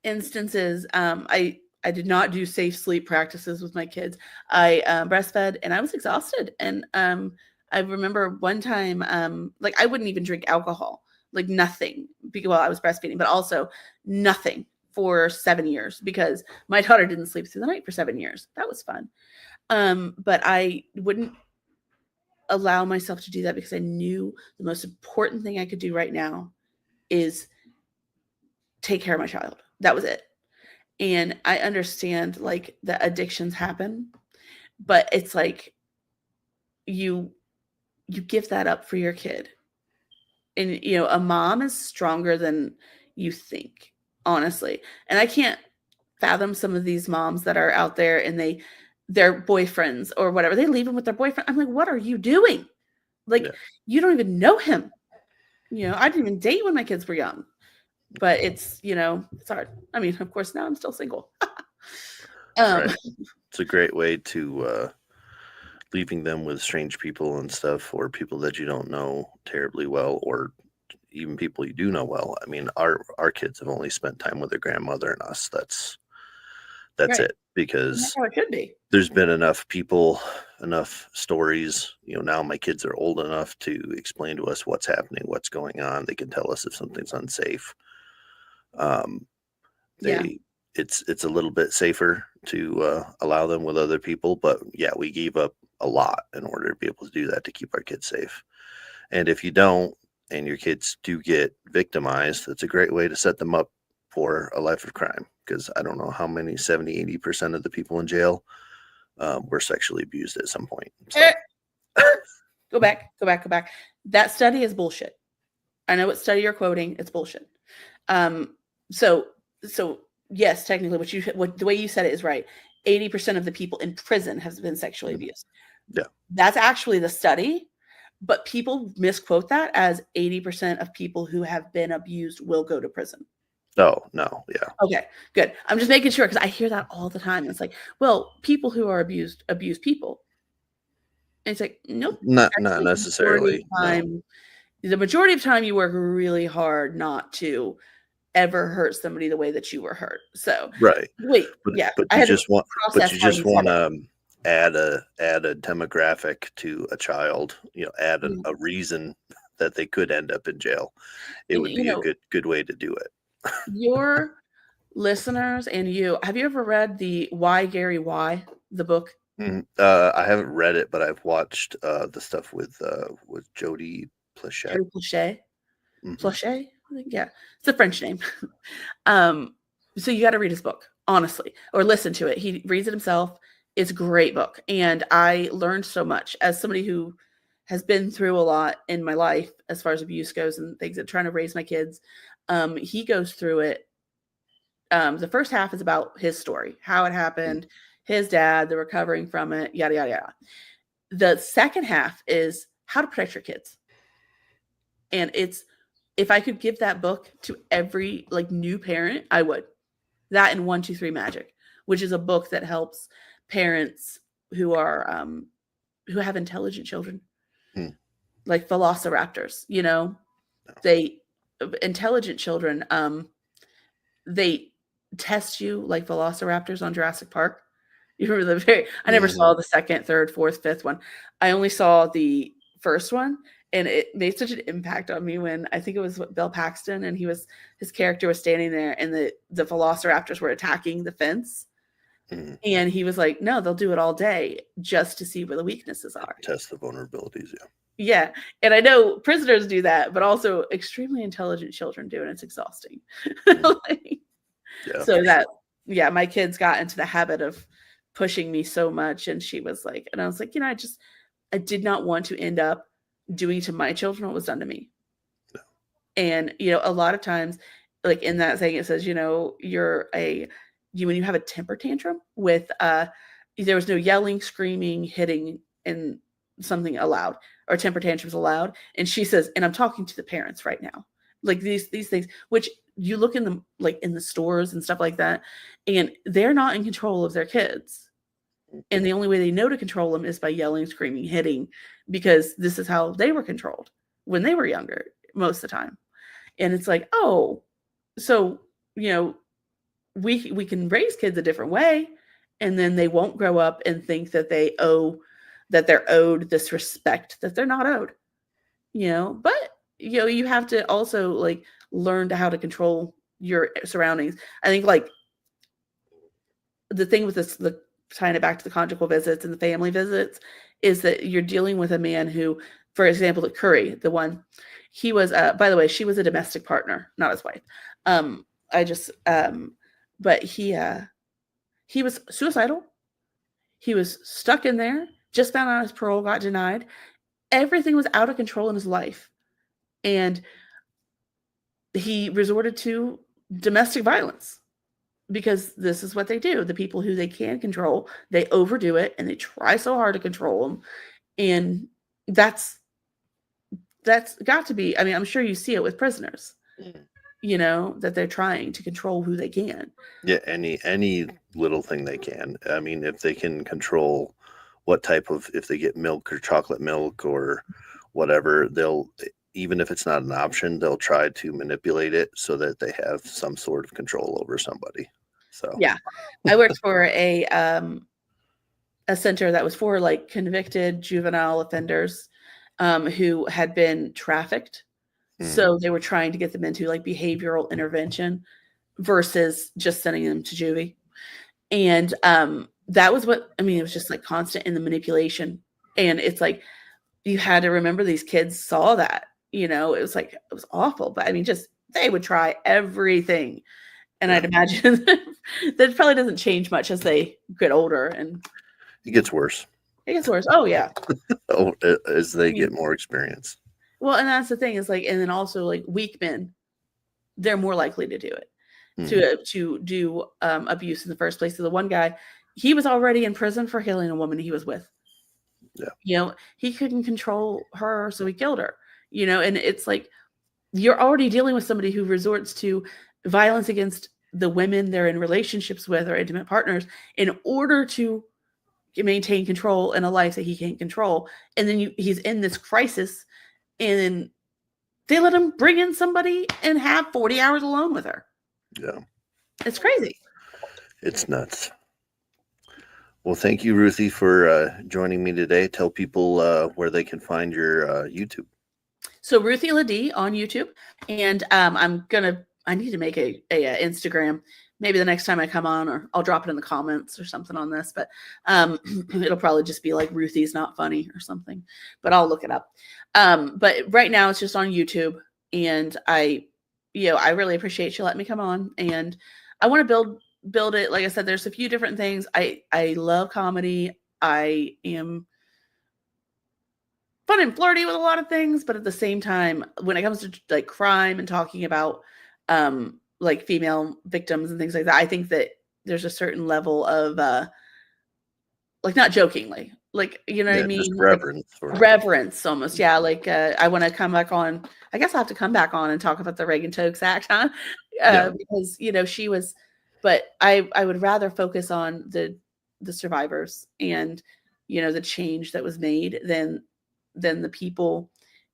instances, I did not do safe sleep practices with my kids. I breastfed, and I was exhausted. And I remember one time, like I wouldn't even drink alcohol, like nothing, because I was breastfeeding, but also nothing for 7 years because my daughter didn't sleep through the night for 7 years. That was fun. But I wouldn't allow myself to do that because I knew the most important thing I could do right now is take care of my child. That was it. And I understand like the addictions happen, but it's like you give that up for your kid. And a mom is stronger than you think, honestly. And I can't fathom some of these moms that are out there and their boyfriends or whatever, they leave them with their boyfriend. I'm like, what are you doing? Like, you don't even know him. I didn't even date when my kids were young. But it's, it's hard. I mean, of course, now I'm still single. Right. It's a great way to leaving them with strange people and stuff, or people that you don't know terribly well, or even people you do know well. I mean, our kids have only spent time with their grandmother and us. That's right. It, because that's how it should be. There's been enough people, enough stories. Now my kids are old enough to explain to us what's happening, what's going on. They can tell us if something's unsafe. It's a little bit safer to allow them with other people, but we gave up a lot in order to be able to do that, to keep our kids safe. And if you don't, and your kids do get victimized, it's a great way to set them up for a life of crime, because I don't know how many 70-80% of the people in jail were sexually abused at some point. So. Go back. That study is bullshit. I know what study you're quoting. It's bullshit. So yes, technically, the way you said it is right. 80% of the people in prison have been sexually abused. Yeah. That's actually the study, but people misquote that as 80% of people who have been abused will go to prison. Oh, no. Yeah. Okay, good. I'm just making sure because I hear that all the time. It's like, well, people who are abused abuse people. And it's like, nope. Not Actually, necessarily. the majority of time you work really hard not to ever hurt somebody the way that you were hurt. So Right. wait, But, yeah. but I you had to just want process how you said it. to add a demographic to a child, add a reason that they could end up in jail. It And, would be a good way to do it. your listeners and have you ever read the Why Gary Why, the book? I haven't read it, but I've watched the stuff with Jodie Plachette. Jodie Plachette. Mhm. Plachette? I think, yeah. It's a French name. So you got to read his book, honestly, or listen to it. He reads it himself. It's a great book. And I learned so much as somebody who has been through a lot in my life as far as abuse goes and things and trying to raise my kids. He goes through it. The first half is about his story, how it happened, his dad, the recovering from it, yada, yada, yada. The second half is how to protect your kids. And if I could give that book to every new parent, I would. That and 1, 2, 3 Magic, which is a book that helps parents who are who have intelligent children, like velociraptors. They intelligent children. They test you like velociraptors on Jurassic Park. You remember I never saw the second, third, fourth, fifth one. I only saw the first one. And it made such an impact on me when I think it was Bill Paxton and his character was standing there and the velociraptors were attacking the fence. And he was like, no, they'll do it all day just to see where the weaknesses are. Test the vulnerabilities. Yeah. Yeah. And I know prisoners do that, but also extremely intelligent children do. And it's exhausting. So my kids got into the habit of pushing me so much. And she was like, and I was like, I did not want to end up doing to my children what was done to me. No. And a lot of times, like in that saying, it says, when you have a temper tantrum with there was no yelling, screaming, hitting, and something allowed, or temper tantrums allowed. And she says, and I'm talking to the parents right now, like these things, which you look in the stores and stuff like that, and they're not in control of their kids. And the only way they know to control them is by yelling, screaming, hitting, because this is how they were controlled when they were younger, most of the time. And it's like, oh, so, we can raise kids a different way, and then they won't grow up and think that they're owed this respect that they're not owed, but, you have to also learn how to control your surroundings. I think the thing with this, tying it back to the conjugal visits and the family visits, is that you're dealing with a man who, for example, the Curry, the one, he was, by the way, she was a domestic partner, not his wife. But he was suicidal. He was stuck in there, just found out his parole got denied. Everything was out of control in his life. And he resorted to domestic violence. Because this is what they do. The people who they can control, they overdo it and they try so hard to control them. And that's got to be, I'm sure you see it with prisoners, that they're trying to control who they can. Yeah. Any little thing they can. If they can control what type of, if they get milk or chocolate milk or whatever, even if it's not an option, they'll try to manipulate it so that they have some sort of control over somebody. So yeah, I worked for a center that was for convicted juvenile offenders who had been trafficked. So they were trying to get them into behavioral intervention versus just sending them to juvie. And that was what, it was just constant in the manipulation. And it's you had to remember these kids saw that. It was it was awful, but they would try everything. And I'd imagine that probably doesn't change much as they get older. And it gets worse. It gets worse. Oh, yeah. As they get more experience. Well, and that's the thing is and then also weak men, they're more likely to do it. to do abuse in the first place. So the one guy, he was already in prison for killing a woman he was with. Yeah. He couldn't control her, so he killed her. And it's like you're already dealing with somebody who resorts to violence against the women they're in relationships with or intimate partners in order to maintain control in a life that he can't control. And then he's in this crisis, and they let him bring in somebody and have 40 hours alone with her. Yeah. It's crazy. It's nuts. Well, thank you, Ruthie, for joining me today. Tell people where they can find your YouTube. So Ruthie LaD on YouTube. And I need to make a Instagram maybe the next time I come on, or I'll drop it in the comments or something on this, but it'll probably just be like Ruthie's Not Funny or something, but I'll look it up. But right now it's just on YouTube, and I really appreciate you letting me come on, and I want to build it. Like I said, there's a few different things. I love comedy. I am fun and flirty with a lot of things, but at the same time, when it comes to like crime and talking about like female victims and things like that, I think that there's a certain level of like, not jokingly, like, what I mean? Reverence. Like, reverence almost. Yeah. Like I want to come back on. I guess I'll have to come back on and talk about the Reagan-Tokes Act, huh? Because, she was, but I would rather focus on the survivors and, the change that was made than the people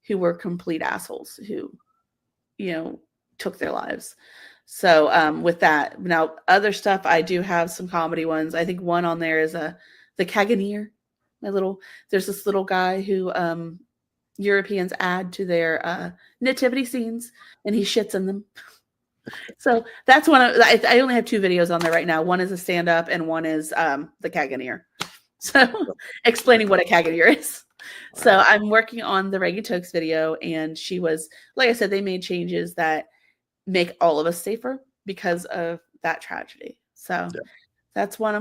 who were complete assholes who, took their lives. So with that, now other stuff, I do have some comedy ones. I think one on there is the Caganeer. There's this little guy who Europeans add to their nativity scenes, and he shits in them. So that's one I only have 2 videos on there right now. One is a stand-up and one is the Caganeer. So explaining what a Caganeer is. So I'm working on the Reagan-Tokes video, and she was, like I said, they made changes that make all of us safer because of that tragedy. So that's one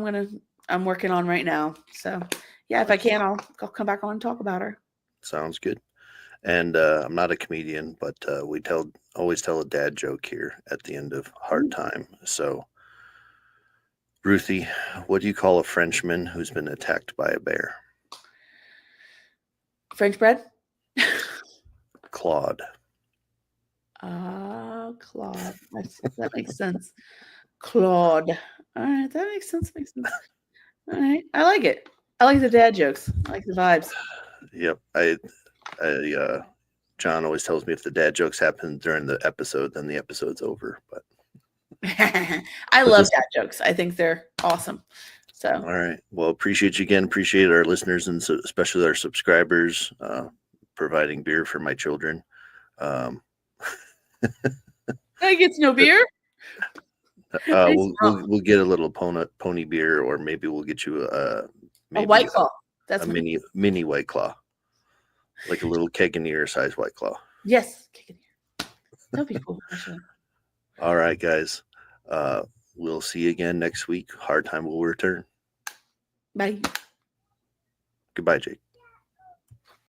I'm working on right now. So yeah, if I can, I'll come back on and talk about her. Sounds good. And I'm not a comedian, but we always tell a dad joke here at the end of Hard Time. So Ruthie, what do you call a Frenchman who's been attacked by a bear? French bread? Claude. Claude. That makes sense. Claude. All right, that makes sense. All right, I like it. I like the dad jokes. I like the vibes. Yep. John always tells me if the dad jokes happen during the episode, then the episode's over. But I love dad jokes. I think they're awesome. So all right. Well, appreciate you again. Appreciate our listeners and especially our subscribers providing beer for my children. I get no beer. We'll get a little pony beer, or maybe we'll get you a White Claw. That's a mini White Claw, like a little Keganeer size White Claw. Yes, Keganeer. That'd be cool. Actually. All right, guys. We'll see you again next week. Hard Time will return. Bye. Goodbye, Jake.